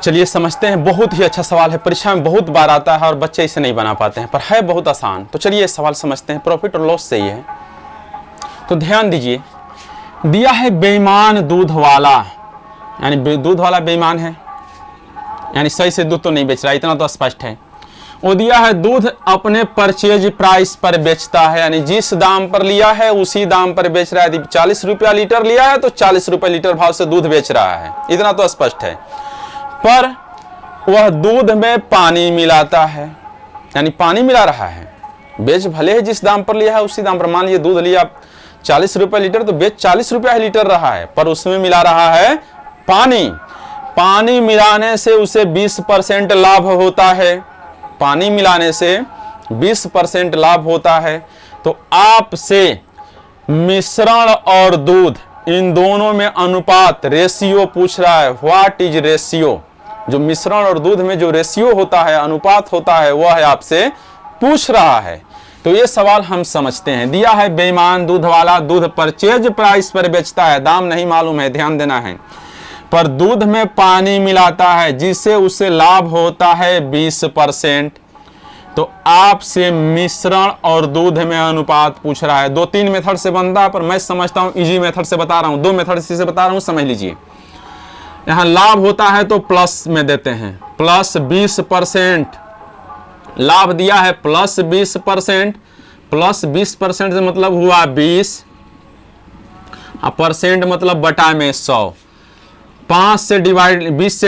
चलिए समझते हैं। बहुत ही अच्छा सवाल है, परीक्षा में बहुत बार आता है और बच्चे इसे नहीं बना पाते हैं, पर है बहुत आसान। तो चलिए सवाल समझते हैं। प्रॉफिट और लॉस से ही है, तो ध्यान दीजिए। दिया है बेईमान दूध वाला, यानी दूध वाला बेईमान है, यानी सही से दूध तो नहीं बेच रहा, इतना तो स्पष्ट है। वो दिया है दूध अपने परचेज प्राइस पर बेचता है, यानी जिस दाम पर लिया है उसी दाम पर बेच रहा है। यदि 40 रुपया लीटर लिया है तो 40 रुपये लीटर भाव से दूध बेच रहा है, इतना तो स्पष्ट है। पर वह दूध में पानी मिलाता है, यानी पानी मिला रहा है। बेच भले ही जिस दाम पर लिया है उसी दाम पर, मान लीजिए दूध लिया 40 रुपये लीटर तो बेच 40 रुपया लीटर रहा है, पर उसमें मिला रहा है पानी। पानी मिलाने से उसे 20% लाभ होता है, पानी मिलाने से 20% लाभ होता है। तो आपसे मिश्रण और दूध इन दोनों में अनुपात, रेशियो पूछ रहा है। What is ratio? जो मिश्रण और दूध में जो रेशियो होता है, अनुपात होता है, वह है आपसे पूछ रहा है। तो ये सवाल हम समझते हैं। दिया है बेईमान दूध वाला दूध परचेज प्राइस पर बेचता है, दाम नहीं मालूम है, ध्यान देना है, पर दूध में पानी मिलाता है जिससे उसे लाभ होता है 20%। तो आपसे मिश्रण और दूध में अनुपात पूछ रहा है। 2-3 मेथड से बनता है, पर मैं समझता हूं इजी मेथड से बता रहा हूं, 2 मेथड से बता रहा हूं, समझ लीजिए। यहां लाभ होता है तो प्लस में देते हैं, प्लस 20%। लाभ दिया है प्लस 20%, प्लस 20% से मतलब हुआ 20, परसेंट मतलब बटा में 100। 20 से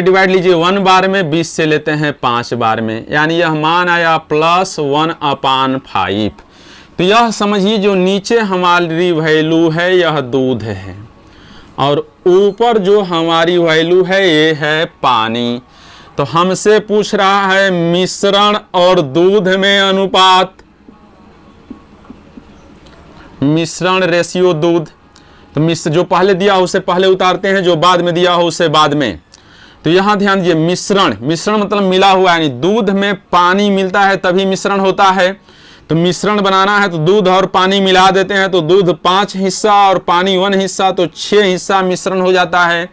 डिवाइड लीजिए 1 बार में, 20 से लेते हैं 5 बार में, यानी यह मान आया +1/5। तो यह समझिए जो नीचे हमारी वैल्यू है यह दूध है, और ऊपर जो हमारी वैल्यू है ये है पानी। तो हमसे पूछ रहा है मिश्रण और दूध में अनुपात, मिश्रण रेशियो दूध। तो मिश्र जो पहले दिया हो उसे पहले उतारते हैं, जो बाद में दिया हो उसे बाद में। तो यहां ध्यान दीजिए, मिश्रण, मिश्रण मतलब मिला हुआ, यानी दूध में पानी मिलता है तभी मिश्रण होता है। तो मिश्रण बनाना है तो दूध और पानी मिला देते हैं, तो दूध 5 हिस्सा और पानी 1 हिस्सा, तो 6 हिस्सा मिश्रण हो जाता है।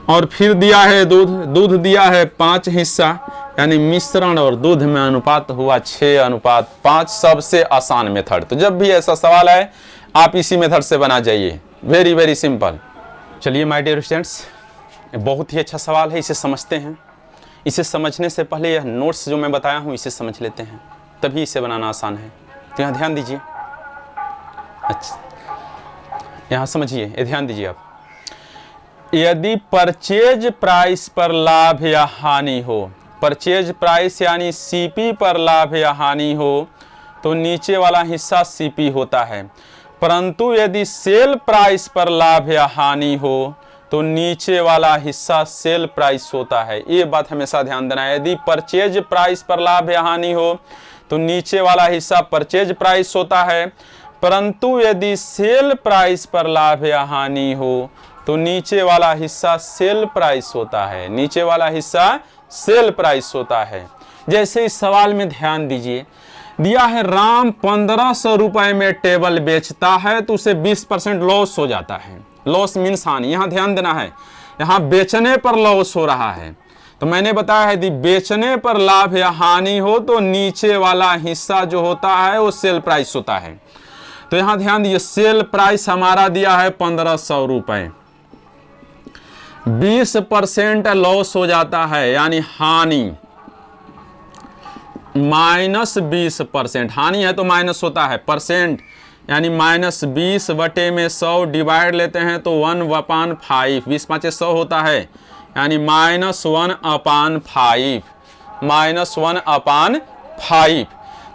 और फिर दिया है दूध दिया है 5 हिस्सा, यानी मिश्रण और दूध में अनुपात हुआ 6:5। सबसे आसान मेथड। तो जब भी ऐसा सवाल आए आप इसी मेथड से बना जाइए, वेरी वेरी सिंपल। चलिए माय डियर स्टूडेंट्स, बहुत ही अच्छा सवाल है, इसे समझते हैं। इसे समझने से पहले यह नोट्स जो मैं बताया हूँ इसे समझ लेते हैं, तभी इसे बनाना आसान है। तो यहाँ ध्यान दीजिए, अच्छा यहाँ समझिए, ध्यान दीजिए आप। यदि परचेज प्राइस पर लाभ या हानि हो, परचेज प्राइस यानी सीपी पर लाभ या हानि हो, तो नीचे वाला हिस्सा सीपी होता है। परंतु यदि सेल प्राइस पर लाभ या हानि हो तो नीचे वाला हिस्सा सेल प्राइस होता है। ये बात हमेशा ध्यान देना है। यदि परचेज प्राइस पर लाभ या हानि हो तो नीचे वाला हिस्सा परचेज प्राइस होता है, परंतु यदि सेल प्राइस पर लाभ या हानि हो तो नीचे वाला हिस्सा सेल प्राइस होता है, नीचे वाला हिस्सा सेल प्राइस होता है। जैसे इस सवाल में ध्यान दीजिए, दिया है राम 1500 रुपए में टेबल बेचता है तो उसे 20% लॉस हो जाता है। लॉस मीन्स हानि, यहां ध्यान देना है, यहां बेचने पर लॉस हो रहा है। तो मैंने बताया है यदि बेचने पर लाभ या हानि हो तो नीचे वाला हिस्सा जो होता है वो सेल प्राइस होता है। तो यहां ध्यान दीजिए, सेल प्राइस हमारा दिया है 1500 रुपए, 20% लॉस हो जाता है, यानी हानि -20%। हानि है तो माइनस होता है, परसेंट यानी -20 बटे में 100 डिवाइड लेते हैं तो 1/5, 20 5 100 होता है, यानी -1/5, -1/5।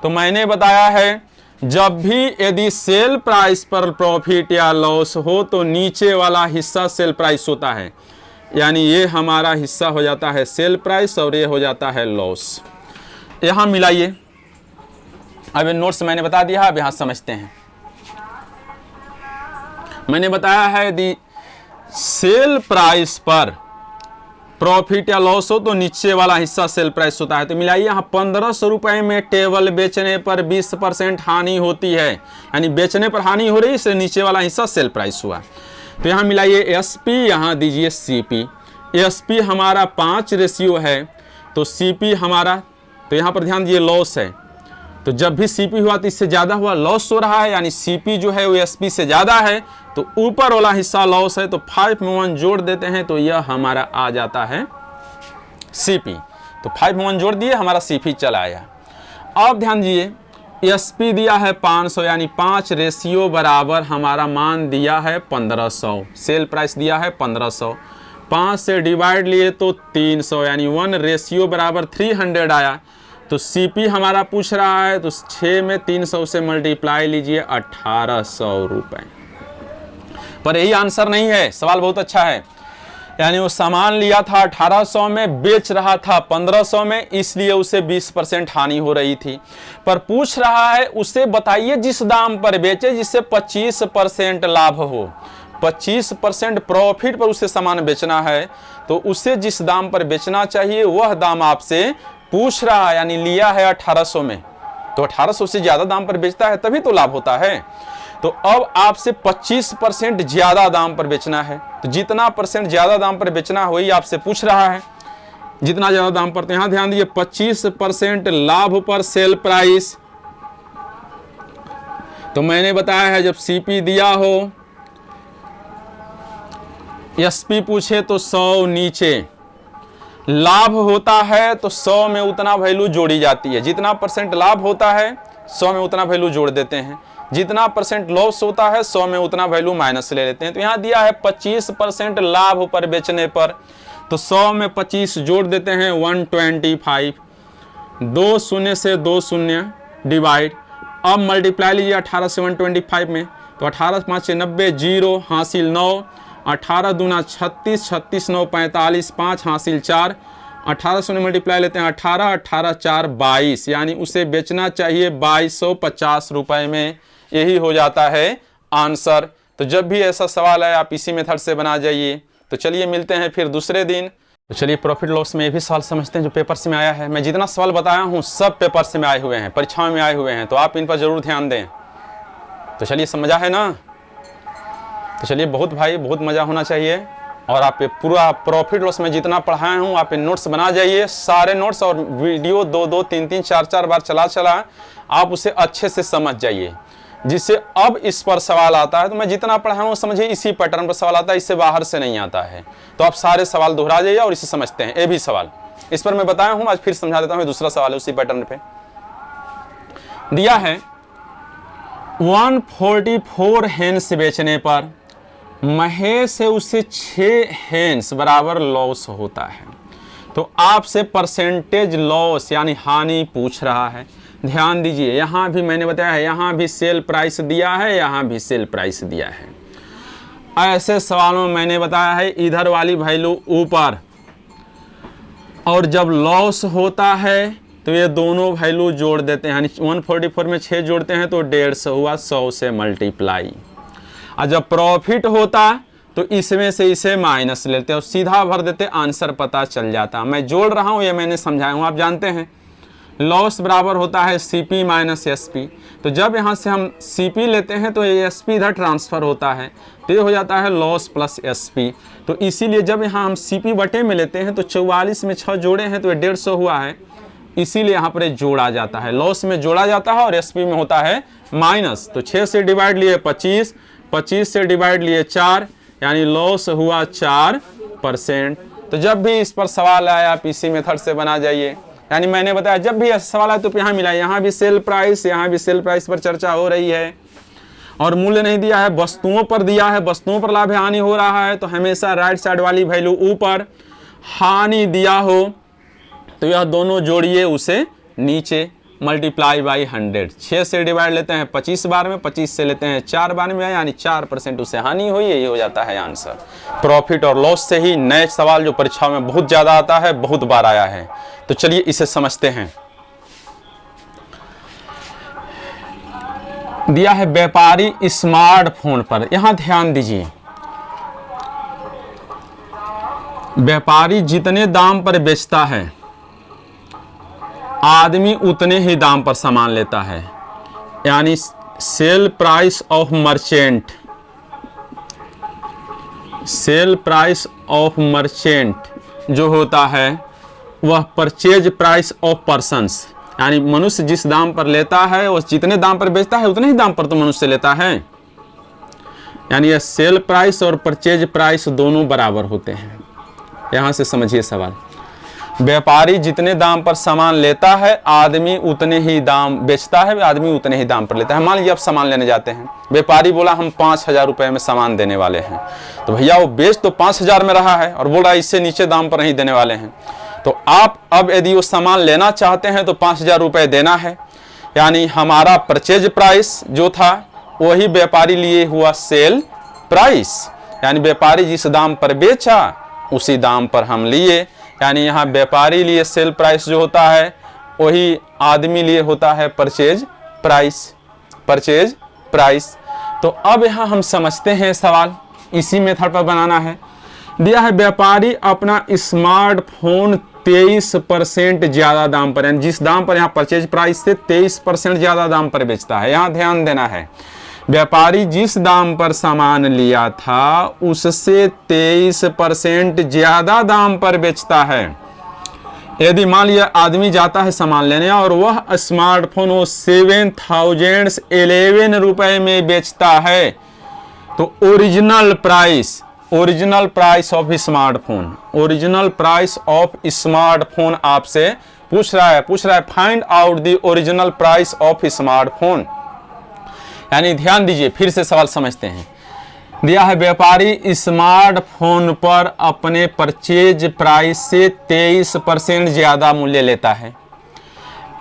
तो मैंने बताया है जब भी यदि सेल प्राइस पर प्रॉफिट या लॉस हो तो नीचे वाला हिस्सा सेल प्राइस होता है, यानी ये हमारा हिस्सा हो जाता है सेल प्राइस और ये हो जाता है लॉस। यहां मिलाइए, अब ये नोट्स मैंने बता दिया, अब यहां समझते हैं। मैंने बताया है यदि सेल प्राइस पर प्रॉफिट या लॉस हो तो नीचे वाला हिस्सा सेल प्राइस होता है। तो मिलाइए, यहाँ 1500 रुपए में टेबल बेचने पर 20% हानि होती है, यानी बेचने पर हानि हो रही है, इससे नीचे वाला हिस्सा सेल प्राइस हुआ। तो यहाँ मिलाइए SP, यहाँ दीजिए CP। एसपी हमारा 5 रेशियो है तो सीपी हमारा, तो यहाँ पर ध्यान दिए लॉस है, तो जब भी सीपी हुआ तो इससे ज़्यादा हुआ, लॉस हो रहा है, यानी सीपी जो है वो एसपी से ज़्यादा है, तो ऊपर वाला हिस्सा लॉस है, तो 5 में 1 जोड़ देते हैं तो यह हमारा आ जाता है सीपी। तो 5 में 1 जोड़ दिए, हमारा सीपी चला आया। अब ध्यान दीजिए एसपी दिया है 500, यानी 5 रेशियो बराबर हमारा मान दिया है 1500, सेल प्राइस दिया है 1500, 5 से डिवाइड लिए तो 300, यानी 1 रेशियो बराबर 300 आया। तो सीपी हमारा पूछ रहा है तो 6 में 300 से मल्टीप्लाई लीजिए 1800 रुपये। पर यही आंसर नहीं है, सवाल बहुत अच्छा है। यानी वो सामान लिया था 1800 में, बेच रहा था 1500 में, इसलिए उसे 20% हानि हो रही थी। पर पूछ रहा है उसे बताइए जिस दाम पर बेचे जिससे 25% लाभ हो, 25% प्रॉफिट पर उसे सामान बेचना है, तो उसे जिस दाम पर बेचना चाहिए वह दाम आपसे पूछ रहा है। यानी लिया है 1800 में, तो 1800 से ज्यादा दाम पर बेचता है तभी तो लाभ होता है। तो अब आपसे 25% ज्यादा दाम पर बेचना है, तो जितना परसेंट ज्यादा दाम पर बेचना वही आपसे पूछ रहा है, जितना ज्यादा दाम पर। तो यहां ध्यान दीजिए 25% लाभ पर सेल प्राइस, तो मैंने बताया है जब सीपी दिया हो, एसपी पूछे तो 100 नीचे, लाभ होता है तो 100 में उतना वैल्यू जोड़ी जाती है, जितना परसेंट लाभ होता है 100 में उतना वैल्यू जोड़ देते हैं, जितना परसेंट लॉस होता है 100 में उतना वैल्यू माइनस ले लेते हैं। तो यहाँ दिया है 25% लाभ पर बेचने पर, तो 100 में 25 जोड़ देते हैं 125, 2 शून्य से 2 शून्य डिवाइड, अब मल्टीप्लाई लीजिए 18 से 125 में, तो 18 5 से 90, 0 हासिल 9, 18 दूना 36, 36 9 45, 5 हासिल 4, 1800 में मल्टीप्लाई लेते हैं 18, 18 4 22, यानी उसे बेचना चाहिए 2250 रुपए में। यही हो जाता है आंसर। तो जब भी ऐसा सवाल है आप इसी मेथड से बना जाइए। तो चलिए मिलते हैं फिर दूसरे दिन। तो चलिए प्रॉफिट लॉस में ये भी सवाल समझते हैं जो पेपर से में आया है। मैं जितना सवाल बताया हूँ सब पेपर से में आए हुए हैं, परीक्षाओं में आए हुए हैं, तो आप इन पर जरूर ध्यान दें। तो चलिए समझा है ना। तो चलिए बहुत भाई बहुत मज़ा होना चाहिए। और आप पूरा प्रॉफिट लॉस में जितना पढ़ाए हूँ आप नोट्स बना जाइए, सारे नोट्स, और वीडियो 2-2 3-3 4-4 बार चला आप उसे अच्छे से समझ जाइए, जिससे अब इस पर सवाल आता है तो मैं जितना पढ़ाया हूँ समझिए इसी पैटर्न पर सवाल आता है, इससे बाहर से नहीं आता है। तो आप सारे सवाल दोहरा जाइए और इसे समझते हैं। ये भी सवाल इस पर मैं बताया हूँ, आज फिर समझा देता हूँ। दूसरा सवाल है उसी पैटर्न पे दिया है। 144 हेन्स बेचने पर महेश से उसे 6 हेन्स बराबर लॉस होता है, तो आपसे परसेंटेज लॉस यानी हानि पूछ रहा है। ध्यान दीजिए यहाँ भी मैंने बताया है, यहाँ भी सेल प्राइस दिया है, यहाँ भी सेल प्राइस दिया है। ऐसे सवालों में मैंने बताया है इधर वाली वैल्यू ऊपर, और जब लॉस होता है तो ये दोनों वैल्यू जोड़ देते हैं, यानी 144 में 6 जोड़ते हैं तो 150 हुआ, 100 से मल्टीप्लाई। और जब प्रॉफिट होता तो इसमें से इसे माइनस लेते और सीधा भर देते, आंसर पता चल जाता। मैं जोड़ रहा हूँ ये मैंने समझाया हूँ, आप जानते हैं लॉस बराबर होता है सीपी माइनस एसपी। तो जब यहाँ से हम सीपी लेते हैं तो ये एसपी इधर ट्रांसफ़र होता है, तो ये हो जाता है लॉस प्लस एसपी। तो इसीलिए जब यहाँ हम सीपी बटे में लेते हैं तो 44 में 6 जोड़े हैं तो ये 150 हुआ है, इसीलिए यहाँ पर जोड़ा जाता है, लॉस में जोड़ा जाता है और एसपी में होता है माइनस। तो 6 से डिवाइड लिए 25, 25 से डिवाइड लिए 4, यानी लॉस हुआ 4%। तो जब भी इस पर सवाल आए आप इसी मेथड से बना जाइए। यानी मैंने बताया जब भी ऐसा सवाल आए तो यहाँ मिला, यहाँ भी सेल प्राइस, यहाँ भी सेल प्राइस पर चर्चा हो रही है, और मूल्य नहीं दिया है, वस्तुओं पर दिया है, वस्तुओं पर लाभ हानि हो रहा है, तो हमेशा राइट साइड वाली वैल्यू ऊपर, हानि दिया हो तो यह दोनों जोड़िए उसे नीचे, मल्टीप्लाई बाई 100। 6 से डिवाइड लेते हैं 25 बार में, 25 से लेते हैं 4 बार में, यानी 4% उसे हानि हुई, यही हो जाता है आंसर। प्रॉफिट और लॉस से ही नए सवाल जो परीक्षाओं में बहुत ज़्यादा आता है, बहुत बार आया है। तो चलिए इसे समझते हैं। दिया है व्यापारी स्मार्टफोन पर, यहां ध्यान दीजिए, व्यापारी जितने दाम पर बेचता है आदमी उतने ही दाम पर सामान लेता है, यानी sale price of merchant, sale price of merchant जो होता है वह परचेज प्राइस ऑफ पर्सन्स, यानी मनुष्य जिस दाम पर लेता है वो जितने दाम पर बेचता है उतने ही दाम पर तो मनुष्य लेता है। यानी यह सेल प्राइस और परचेज प्राइस दोनों बराबर होते हैं। यहाँ से समझिए सवाल, व्यापारी जितने दाम पर सामान लेता है आदमी उतने ही दाम बेचता है, आदमी उतने ही दाम पर लेता है। मान लीजिए आप सामान लेने जाते हैं, व्यापारी बोला हम 5,000 रुपये में सामान देने वाले हैं, तो भैया वो बेच तो 5,000 में रहा है और बोल रहा है इससे नीचे दाम पर नहीं देने वाले हैं। तो आप अब यदि वो सामान लेना चाहते हैं तो 5,000 रुपये देना है, यानी हमारा परचेज प्राइस जो था वही व्यापारी लिए हुआ सेल प्राइस, यानी व्यापारी जिस दाम पर बेचा उसी दाम पर हम लिए, यानी यहाँ व्यापारी लिए सेल प्राइस जो होता है वही आदमी लिए होता है परचेज प्राइस। तो अब यहाँ हम समझते हैं सवाल, इसी मेथड पर बनाना है। दिया है व्यापारी अपना स्मार्टफोन 23% ज़्यादा दाम पर, यानी जिस दाम पर यहाँ परचेज प्राइस से 23% ज़्यादा दाम पर बेचता है। यहाँ ध्यान देना है, व्यापारी जिस दाम पर सामान लिया था उससे 23% ज़्यादा दाम पर बेचता है। यदि मान लिया आदमी जाता है सामान लेने और वह स्मार्टफोन वो 7,011 रुपये में बेचता है, तो ओरिजिनल प्राइस ऑफ स्मार्टफोन आपसे पूछ रहा है find out the original price of smartphone. यानी ध्यान दीजिए, फिर से सवाल समझते हैं। दिया है व्यापारी स्मार्टफोन पर अपने परचेज प्राइस से 23% ज़्यादा मूल्य लेता है।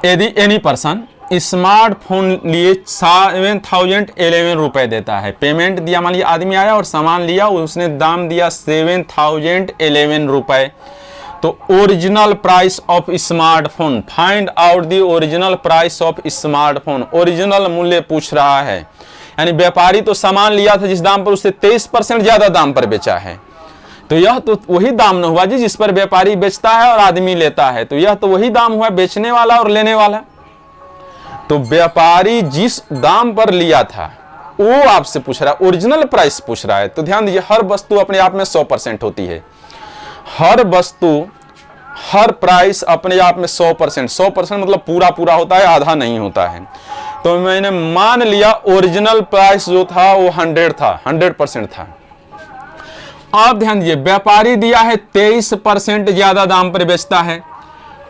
यदि एनी पर्सन स्मार्टफोन लिए 7,011 रुपये देता है, पेमेंट दिया, मान लिया आदमी आया और सामान लिया, उसने दाम दिया 7,011 रुपये, तो original price of smartphone, find out the original price of smartphone, original मूल्य पूछ रहा है। यानी व्यापारी तो सामान लिया था जिस दाम पर, उससे 23% ज़्यादा दाम पर बेचा है, तो यह तो वही दाम न हुआ जी जिस पर व्यापारी बेचता है और आदमी लेता है, तो यह तो वही दाम हुआ बेचने वाला और लेने वाला। तो व्यापारी जिस दाम पर लिया था वो आपसे पूछ रहा है, ओरिजिनल प्राइस पूछ रहा है। तो ध्यान दीजिए, हर वस्तु अपने आप में 100% होती है, हर प्राइस अपने आप में 100% मतलब पूरा होता है, आधा नहीं होता है। तो मैंने मान लिया ओरिजिनल प्राइस जो था वो 100% था। अब ध्यान दीजिए, व्यापारी दिया है 23% ज्यादा दाम पर बेचता है,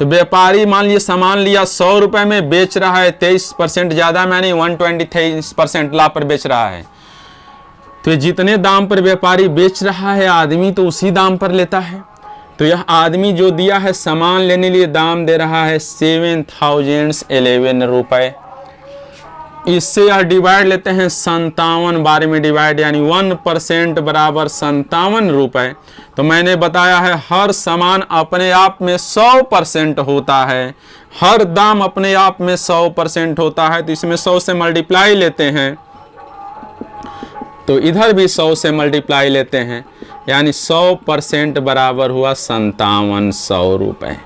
तो व्यापारी मान लीजिए सामान लिया 100 रुपए में, बेच रहा है 23% ज्यादा, मैंने 123% लाभ पर बेच रहा है। तो जितने दाम पर व्यापारी बेच रहा है आदमी तो उसी दाम पर लेता है। तो यह आदमी जो दिया है सामान लेने लिए दाम दे रहा है 7,011 रुपए। इससे यह डिवाइड लेते हैं 57 बार में डिवाइड, यानी 1% बराबर 57 रुपए। तो मैंने बताया है हर सामान अपने आप में 100% होता है, हर दाम अपने आप में 100% होता है, तो इसमें 100 से मल्टीप्लाई लेते हैं, तो इधर भी 100 से मल्टीप्लाई लेते हैं, यानी 100% बराबर हुआ 5700 रुपये।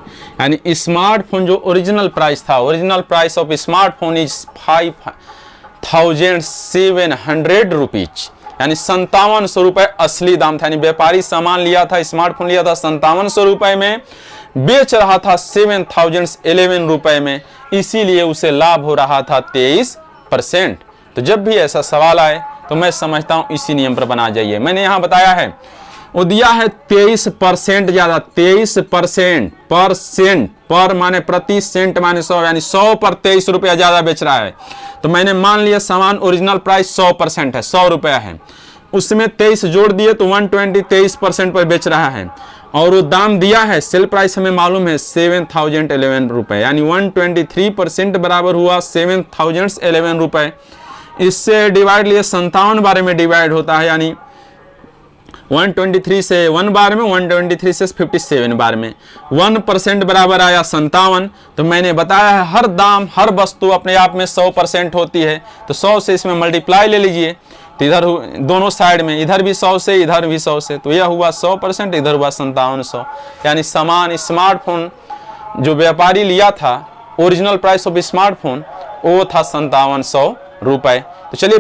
यानी स्मार्टफोन जो ओरिजिनल प्राइस था, original price of smartphone is 5,700 rupees, यानी 5700 रुपये असली दाम था। यानी व्यापारी सामान लिया था, स्मार्टफोन लिया था 5700 रुपये में, बेच रहा था 7,011 रुपये में, इसीलिए उसे लाभ हो रहा था 23%। तो जब भी ऐसा सवाल आए तो मैं समझता हूं इसी नियम पर बना जाइए। मैंने यहां बताया है वो दिया है 23% ज्यादा, 23% पर माने प्रति सेंट माने 100, यानी 100 पर 23 रुपया ज्यादा बेच रहा है। तो मैंने मान लिया सामान ओरिजिनल प्राइस 100% है, 100 रुपया है, उसमें 23 जोड़ दिए तो 123% पर बेच रहा है, और वो दाम दिया है, सेल प्राइस हमें मालूम है 7,011 रुपये, यानी 123% बराबर हुआ 7,011 रुपये। इससे डिवाइड लिए 57 बार में डिवाइड होता है, यानी 123 से 1 बार में, 123 से 57 बार में, 1% बराबर आया 57। तो मैंने बताया है हर दाम, हर वस्तु अपने आप में 100% होती है, तो 100 से इसमें मल्टीप्लाई ले लीजिए, तो इधर दोनों साइड में, इधर भी 100 से इधर भी 100 से, तो यह हुआ 100%, इधर हुआ 5700। यानी सामान स्मार्टफोन जो व्यापारी लिया था, ओरिजिनल प्राइस ऑफ स्मार्टफोन वो था 5700 रुपये। तो चलिए